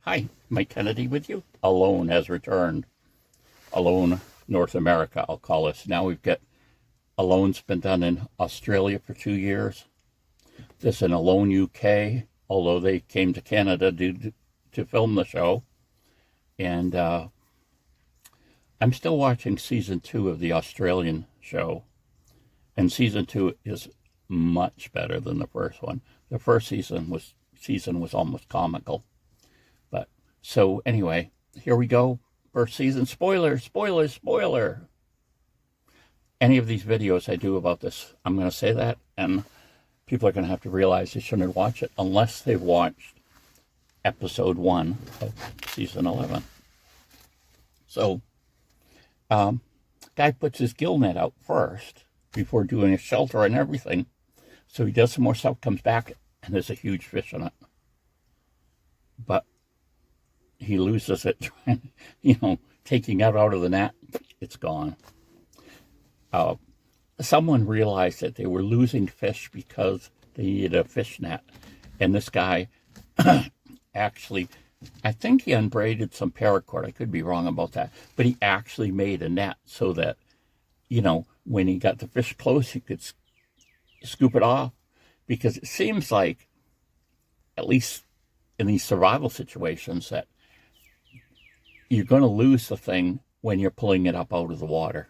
Hi, Mike Kennedy with you. Alone has returned. Alone North America, I'll call us. Now we've got Alone's been done in Australia for 2 years. This in Alone UK, although they came to Canada to film the show. And I'm still watching season 2 of the Australian show. And season 2 is much better than the first one. The first season was almost comical. But so anyway, here we go. First season, spoiler. Any of these videos I do about this, I'm going to say that, and people are going to have to realize they shouldn't watch it unless they've watched episode 1 of season 11. So, guy puts his gill net out first before doing a shelter and everything. So he does some more stuff, comes back, and there's a huge fish in it. But he loses it, taking it out of the net, it's gone. Someone realized that they were losing fish because they needed a fish net. And this guy actually, I think he unbraided some paracord. I could be wrong about that. But he actually made a net so that, when he got the fish close, he could scoop it off. Because it seems like, at least in these survival situations, that you're going to lose the thing when you're pulling it up out of the water.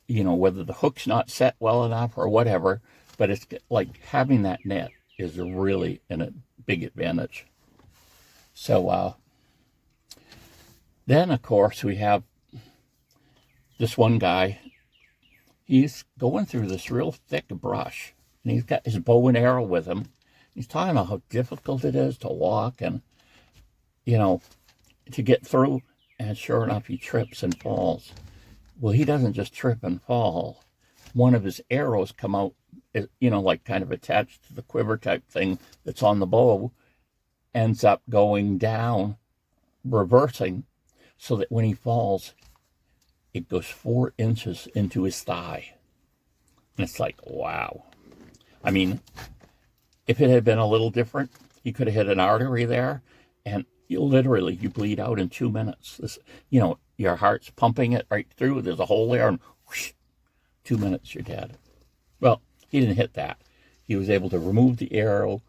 Whether the hook's not set well enough or whatever, but it's like having that net is really a big advantage. So then, of course, we have this one guy. He's going through this real thick brush, and he's got his bow and arrow with him. He's talking about how difficult it is to walk and, to get through. And sure enough, he trips and falls. Well, he doesn't just trip and fall. One of his arrows come out, like kind of attached to the quiver type thing that's on the bow, ends up going down, reversing, so that when he falls, it goes 4 inches into his thigh. And it's like, wow. I mean, if it had been a little different, he could have hit an artery there, and you bleed out in 2 minutes. This, your heart's pumping it right through. There's a hole there, and whoosh, 2 minutes, you're dead. Well, he didn't hit that. He was able to remove the arrow,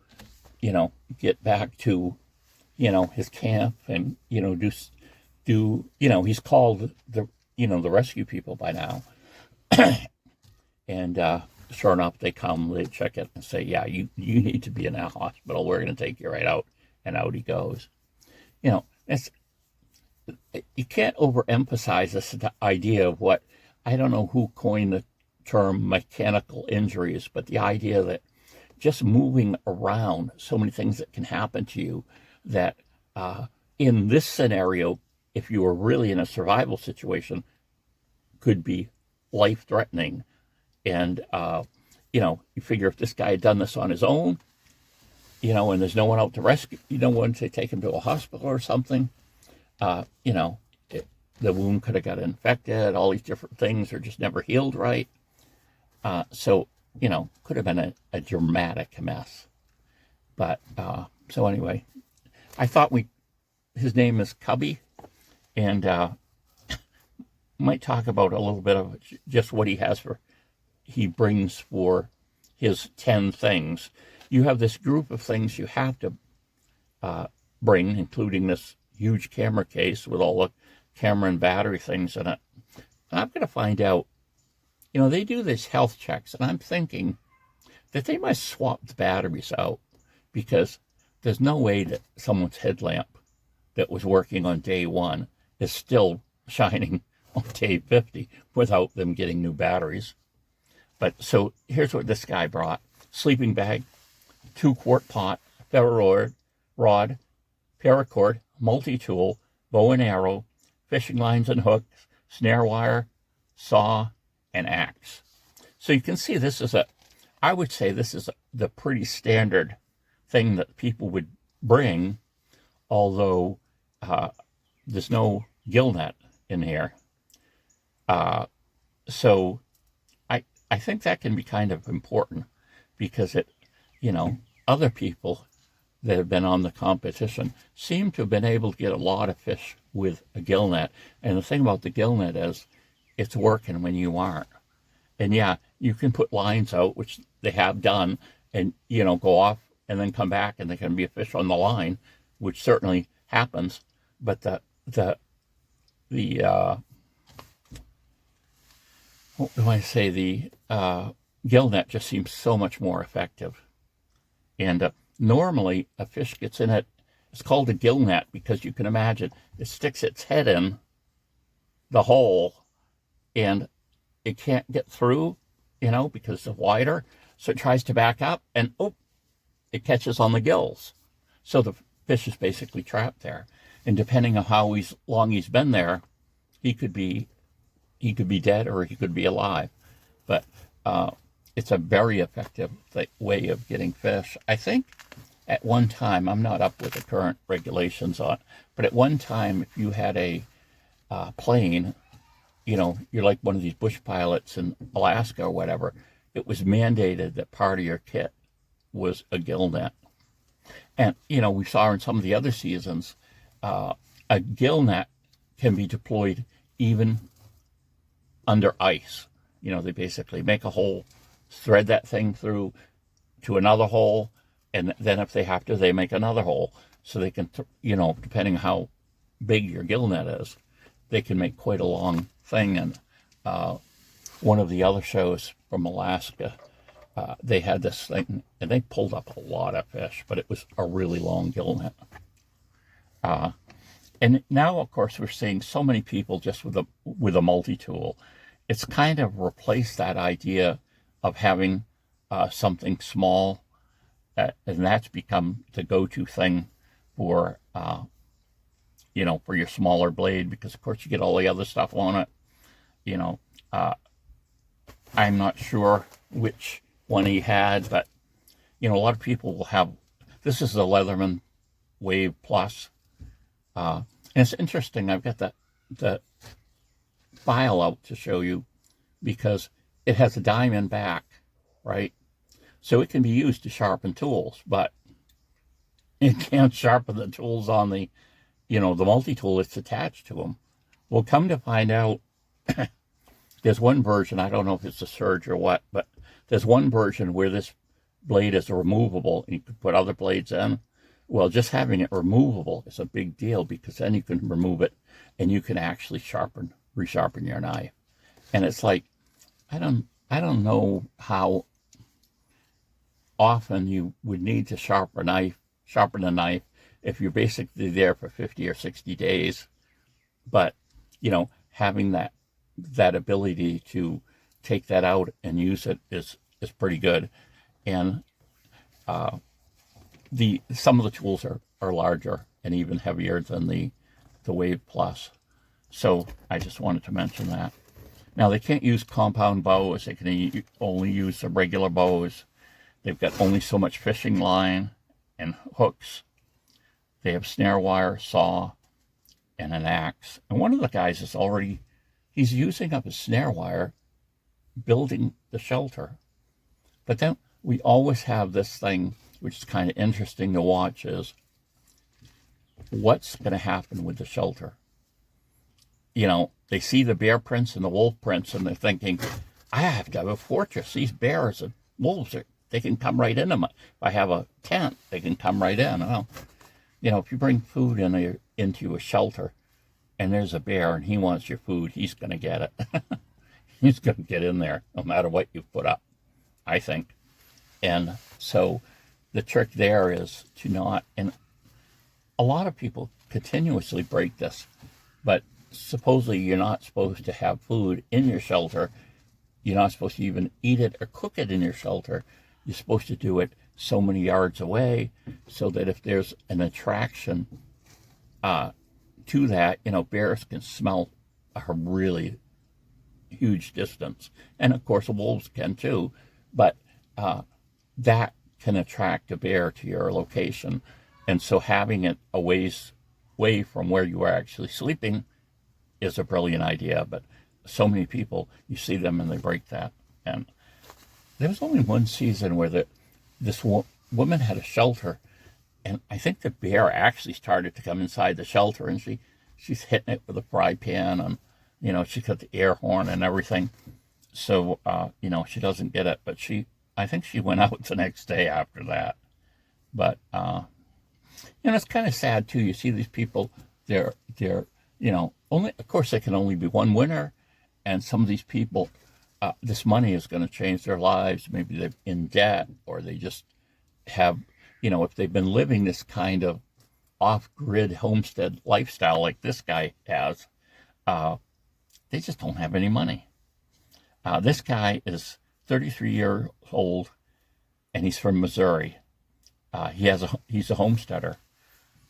get back to, his camp, and do he's called the rescue people by now, and sure enough, they come, they check it, and say, yeah, you need to be in that hospital. We're going to take you right out, and out he goes. You can't overemphasize this idea of what, I don't know who coined the term mechanical injuries, but the idea that just moving around, so many things that can happen to you, that in this scenario, if you were really in a survival situation, could be life-threatening. And, you figure if this guy had done this on his own, and there's no one out to rescue, no one to take him to a hospital or something, the wound could have got infected, all these different things, or just never healed right. So, could have been a dramatic mess. But, so anyway, I thought his name is Cubby, and might talk about a little bit of just what he brings for his 10 things. You have this group of things you have to bring, including this huge camera case with all the camera and battery things in it. And I'm going to find out, they do these health checks, and I'm thinking that they must swap the batteries out, because there's no way that someone's headlamp that was working on day 1 is still shining on day 50 without them getting new batteries. But so here's what this guy brought. Sleeping bag, 2-quart pot, Ferro Rod, Paracord, Multitool, bow and arrow, fishing lines and hooks, snare wire, saw, and axe. So you can see I would say this is the pretty standard thing that people would bring, although there's no gill net in here. So I think that can be kind of important, because other people that have been on the competition seem to have been able to get a lot of fish with a gill net. And the thing about the gill net is it's working when you aren't. And yeah, you can put lines out, which they have done, and, go off and then come back and there can be a fish on the line, which certainly happens. But the what do I say? The gill net just seems so much more effective. And normally a fish gets in it. It's called a gill net because you can imagine it sticks its head in the hole and it can't get through, because it's wider. So it tries to back up and it catches on the gills. So the fish is basically trapped there. And depending on how long he's been there, he could be dead or he could be alive. But it's a very effective way of getting fish. I think at one time, I'm not up with the current regulations on it, but at one time, if you had a plane, you're like one of these bush pilots in Alaska or whatever, it was mandated that part of your kit was a gill net. And, we saw in some of the other seasons, a gill net can be deployed even under ice. They basically make a hole, thread that thing through to another hole, and then if they have to, they make another hole. So they can, depending how big your gill net is, they can make quite a long thing. And one of the other shows from Alaska, they had this thing, and they pulled up a lot of fish, but it was a really long gill net. And now, of course, we're seeing so many people just with a multi-tool. It's kind of replaced that idea of having something small, and that's become the go-to thing for, for your smaller blade, because, of course, you get all the other stuff on it. I'm not sure which one he had, but, a lot of people will have, this is the Leatherman Wave Plus. And it's interesting, I've got the file out to show you because it has a diamond back, right? So it can be used to sharpen tools, but it can't sharpen the tools on the multi-tool it's attached to them. Well, come to find out, there's one version, I don't know if it's a Surge or what, but there's one version where this blade is removable and you can put other blades in. Well, just having it removable is a big deal because then you can remove it and you can actually resharpen your knife. And it's like, I don't know how often you would need to sharpen a knife if you're basically there for 50 or 60 days. But, having that ability to take that out and use it is pretty good. And some of the tools are larger and even heavier than the Wave Plus. So I just wanted to mention that. Now, they can't use compound bows. They can only use the regular bows. They've got only so much fishing line and hooks. They have snare wire, saw, and an axe. And one of the guys he's using up his snare wire building the shelter. But then we always have this thing, which is kind of interesting to watch, is what's going to happen with the shelter. They see the bear prints and the wolf prints, and they're thinking, I have to have a fortress. These bears and wolves, they can come right into my, if I have a tent, they can come right in. Well, if you bring food into a shelter and there's a bear and he wants your food, he's going to get it. He's going to get in there no matter what you put up, I think. And so the trick there is to not, and a lot of people continuously break this, but supposedly you're not supposed to have food in your shelter. You're not supposed to even eat it or cook it in your shelter. You're supposed to do it so many yards away so that if there's an attraction to that, bears can smell a really huge distance. And of course, wolves can too, but that can attract a bear to your location. And so having it a ways away from where you are actually sleeping is a brilliant idea. But so many people, you see them and they break that. And there was only one season where this woman had a shelter and I think the bear actually started to come inside the shelter, and she's hitting it with a fry pan, and she's got the air horn and everything. So she doesn't get it, but I think she went out the next day after that. But it's kind of sad too. You see these people, they're only, of course, they can only be one winner, and some of these people, this money is going to change their lives. Maybe they're in debt, or they just have, if they've been living this kind of off-grid homestead lifestyle like this guy has, they just don't have any money. This guy is 33 years old, and he's from Missouri. He's a homesteader,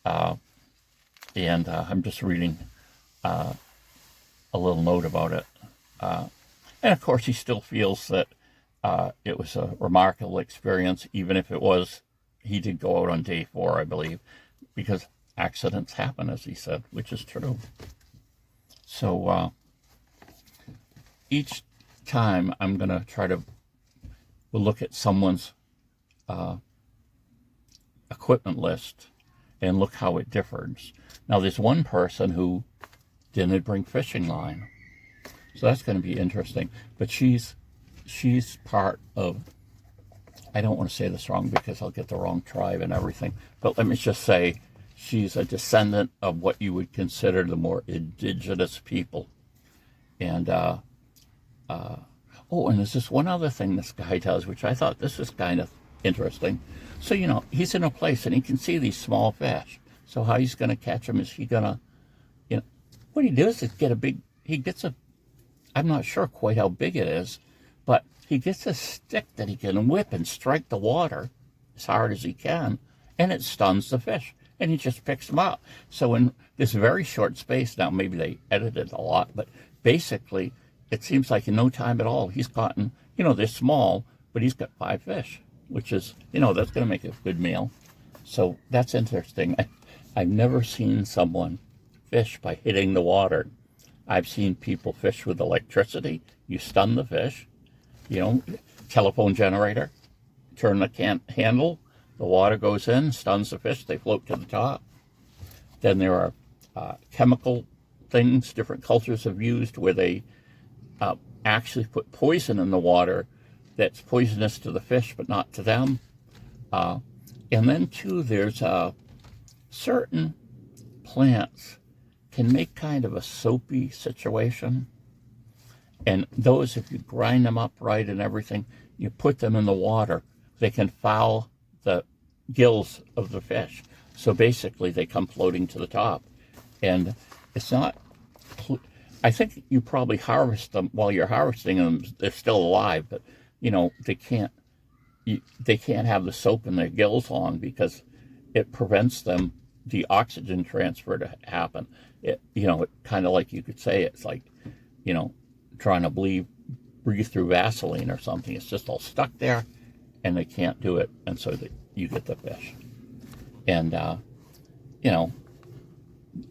and I'm just reading a little note about it. And of course, he still feels that it was a remarkable experience, even if he did go out on day 4, I believe, because accidents happen, as he said, which is true. So each time I'm going to try to look at someone's equipment list and look how it differs. Now, there's one person who didn't bring fishing line, so that's going to be interesting. But she's part of, I don't want to say this wrong because I'll get the wrong tribe and everything, but let me just say she's a descendant of what you would consider the more indigenous people. And and there's this one other thing this guy does, which I thought this is kind of interesting. So, he's in a place and he can see these small fish. So how he's going to catch them, is he going to, what he does is I'm not sure quite how big it is, but he gets a stick that he can whip and strike the water as hard as he can, and it stuns the fish, and he just picks them up. So in this very short space, now maybe they edited a lot, but basically it seems like in no time at all, he's gotten, they're small, but he's got 5 fish, which is, that's going to make a good meal. So that's interesting. I've never seen someone fish by hitting the water. I've seen people fish with electricity. You stun the fish, telephone generator, turn the handle, the water goes in, stuns the fish, they float to the top. Then there are chemical things different cultures have used where they actually put poison in the water that's poisonous to the fish but not to them. And then too, there's certain plants can make kind of a soapy situation. And those, if you grind them up right and everything, you put them in the water, they can foul the gills of the fish. So basically they come floating to the top. And it's not, I think you probably harvest them, while you're harvesting them, they're still alive, but they can't have the soap in their gills long because it prevents the oxygen transfer to happen. It kind of like, you could say it's like, trying to breathe through Vaseline or something. It's just all stuck there, and they can't do it, and so you get the fish. And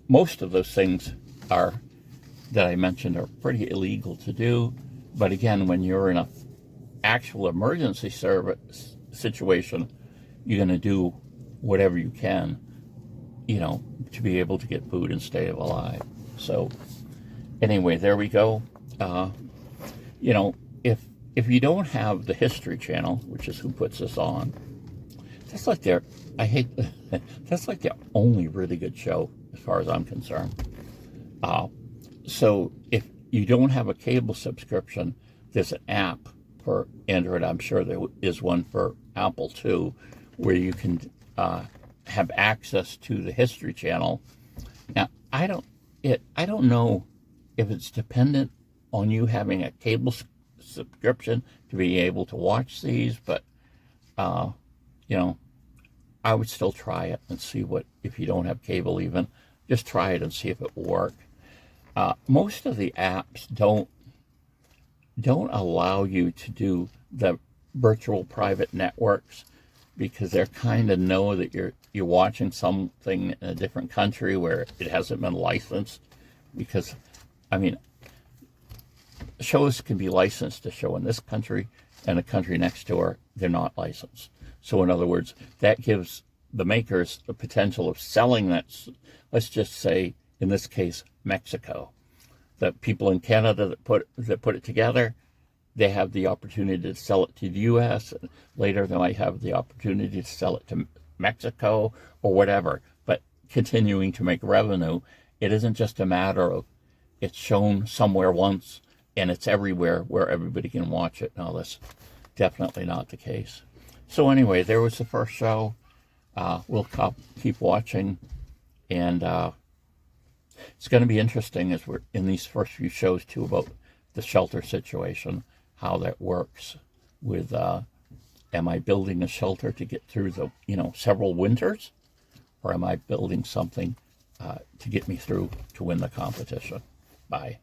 most of those things that I mentioned are pretty illegal to do. But again, when you're in a actual emergency service situation, you're going to do whatever you can, to be able to get food and stay alive. So anyway, there we go. If you don't have the History Channel, which is who puts this on, that's like that's like the only really good show as far as I'm concerned. So if you don't have a cable subscription, there's an app for Android. I'm sure there is one for Apple too, where you can have access to the History Channel. Now, I don't know if it's dependent on you having a cable subscription to be able to watch these, but I would still try it and see if you don't have cable even, just try it and see if it will work. Most of the apps don't allow you to do the virtual private networks because they're kind of know that you're watching something in a different country where it hasn't been licensed. Because, shows can be licensed to show in this country, and the country next door, they're not licensed. So in other words, that gives the makers the potential of selling that, let's just say, in this case, Mexico. The people in Canada that put it together, they have the opportunity to sell it to the U.S. Later, they might have the opportunity to sell it to Mexico or whatever. But continuing to make revenue, it isn't just a matter of it's shown somewhere once and it's everywhere where everybody can watch it. No, that's definitely not the case. So anyway, there was the first show. We'll keep watching, and it's going to be interesting as we're in these first few shows too about the shelter situation, how that works with, am I building a shelter to get through the, several winters, or am I building something to get me through to win the competition? Bye.